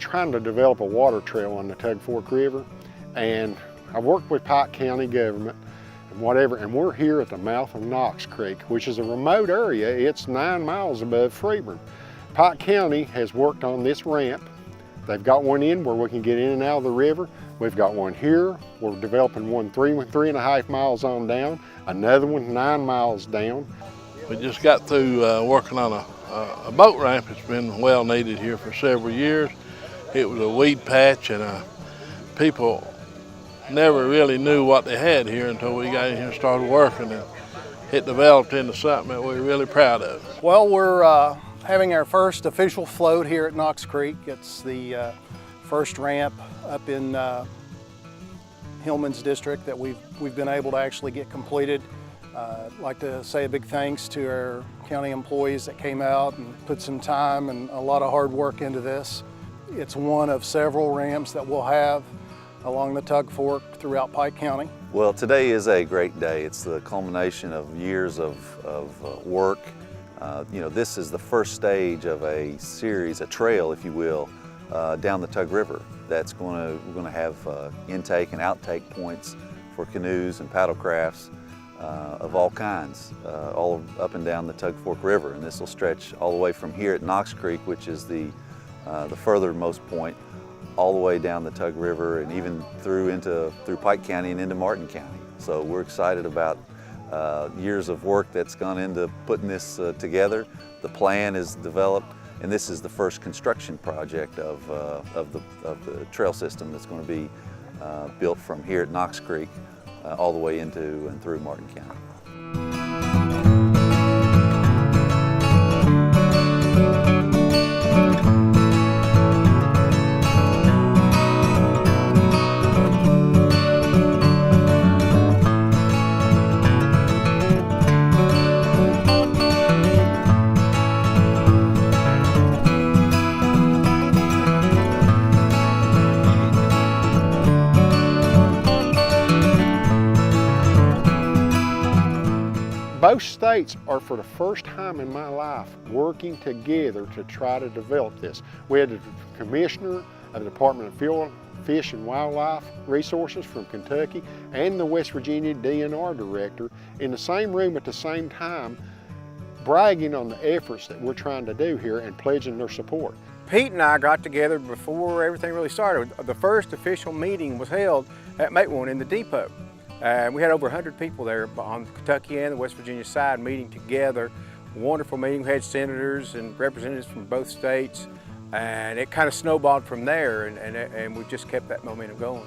trying to develop a water trail on the Tug Fork River, and I've worked with Pike County government and whatever, and we're here at the mouth of Knox Creek, which is a remote area. It's 9 miles above Freeburn. Pike County has worked on this ramp. They've got one in where we can get in and out of the river. We've got one here. We're developing one 3.5 miles on down, another one 9 miles down. We just got through working on a boat ramp. It's been well needed here for several years. It was a weed patch, and people never really knew what they had here until we got in here and started working, and it developed into something that we're really proud of. Well, we're having our first official float here at Knox Creek. It's the first ramp up in Hillman's district that we've been able to actually get completed. I'd like to say a big thanks to our county employees that came out and put some time and a lot of hard work into this. It's one of several ramps that we'll have along the Tug Fork throughout Pike County. Well, today is a great day. It's the culmination of years of work. You know, this is the first stage of a series, a trail, if you will, down the Tug River. We're going to have intake and outtake points for canoes and paddle crafts of all kinds, all up and down the Tug Fork River. And this will stretch all the way from here at Knox Creek, which is the furthermost point, all the way down the Tug River and even through Pike County and into Martin County. So we're excited about years of work that's gone into putting this together. The plan is developed, and this is the first construction project of the trail system that's going to be built from here at Knox Creek all the way into and through Martin County. Both states are, for the first time in my life, working together to try to develop this. We had the Commissioner of the Department of Fish and Wildlife Resources from Kentucky and the West Virginia DNR Director in the same room at the same time, bragging on the efforts that we're trying to do here and pledging their support. Pete and I got together before everything really started. The first official meeting was held at Matewan in the depot. We had over 100 people there on the Kentucky and the West Virginia side meeting together. Wonderful meeting. We had senators and representatives from both states, and it kind of snowballed from there, and we just kept that momentum going.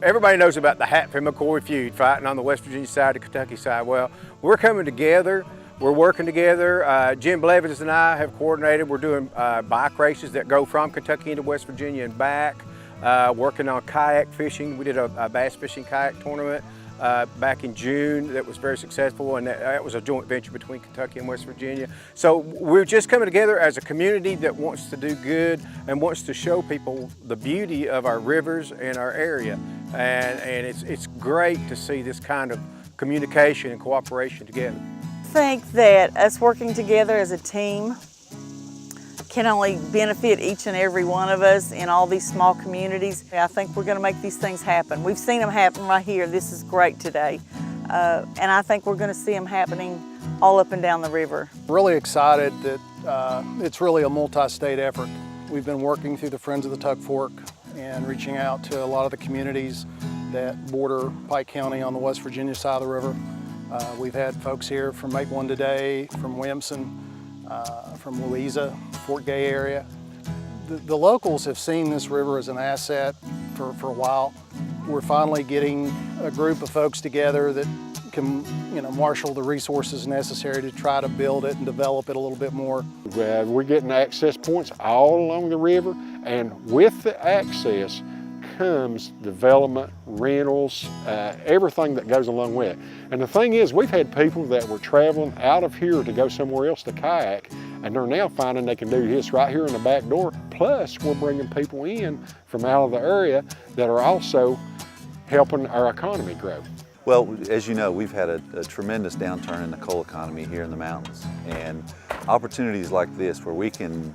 Everybody knows about the Hatfield-McCoy feud, fighting on the West Virginia side, the Kentucky side. Well, we're coming together. We're working together. Jim Blevins and I have coordinated. We're doing bike races that go from Kentucky into West Virginia and back. Working on kayak fishing. We did a bass fishing kayak tournament back in June that was very successful, and that was a joint venture between Kentucky and West Virginia. So we're just coming together as a community that wants to do good and wants to show people the beauty of our rivers and our area. And it's great to see this kind of communication and cooperation together. I think that us working together as a team can only benefit each and every one of us in all these small communities. I think we're going to make these things happen. We've seen them happen right here. This is great today. And I think we're going to see them happening all up and down the river. Really excited that it's really a multi-state effort. We've been working through the Friends of the Tug Fork and reaching out to a lot of the communities that border Pike County on the West Virginia side of the river. We've had folks here from Matewan today, from Williamson, from Louisa, Fort Gay area. The locals have seen this river as an asset for a while. We're finally getting a group of folks together that can, marshal the resources necessary to try to build it and develop it a little bit more. We're getting access points all along the river, and with the access comes development, rentals, everything that goes along with it. And the thing is, we've had people that were traveling out of here to go somewhere else to kayak, and they're now finding they can do this right here in the back door. Plus, we're bringing people in from out of the area that are also helping our economy grow. Well, as you know, we've had a tremendous downturn in the coal economy here in the mountains, and opportunities like this where we can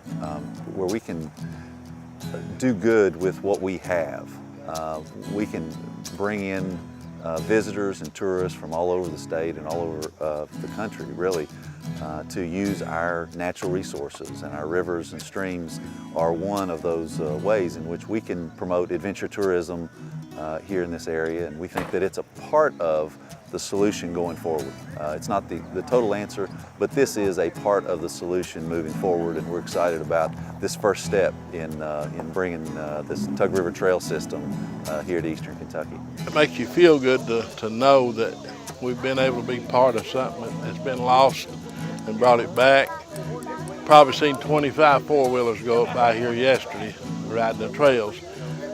do good with what we have. We can bring in visitors and tourists from all over the state and all over the country, really, to use our natural resources, and our rivers and streams are one of those ways in which we can promote adventure tourism here in this area, and we think that it's a part of the solution going forward. It's not the total answer, but this is a part of the solution moving forward, and we're excited about this first step in bringing this Tug River Trail system here to Eastern Kentucky. It makes you feel good to know that we've been able to be part of something that's been lost and brought it back. Probably seen 25 four-wheelers go up by here yesterday riding the trails,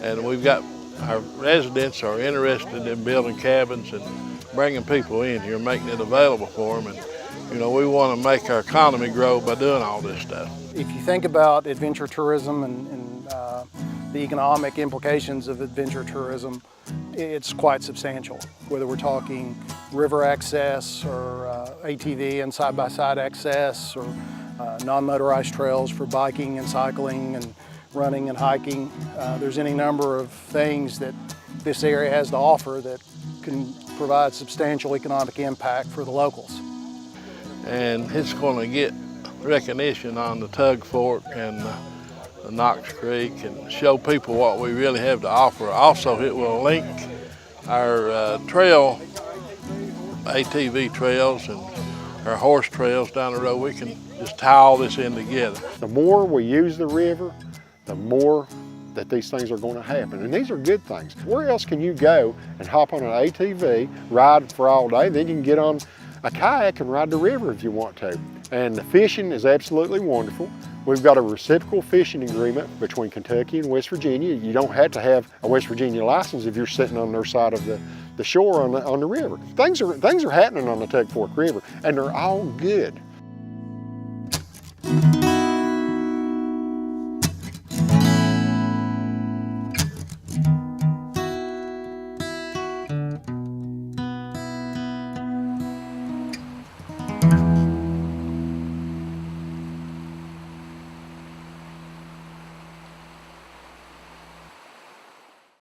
and we've got our residents are interested in building cabins and bringing people in here, making it available for them, and you know, we want to make our economy grow by doing all this stuff. If you think about adventure tourism and the economic implications of adventure tourism, it's quite substantial. Whether we're talking river access or ATV and side-by-side access, or non-motorized trails for biking and cycling and running and hiking, there's any number of things that this area has to offer that can provide substantial economic impact for the locals. And it's going to get recognition on the Tug Fork and the Knox Creek and show people what we really have to offer. Also, it will link our trail, ATV trails and our horse trails down the road. We can just tie all this in together. The more we use the river, the more that these things are going to happen. And these are good things. Where else can you go and hop on an ATV, ride for all day, then you can get on a kayak and ride the river if you want to. And the fishing is absolutely wonderful. We've got a reciprocal fishing agreement between Kentucky and West Virginia. You don't have to have a West Virginia license if you're sitting on their side of the shore on the river. Things are happening on the Tug Fork River, and they're all good.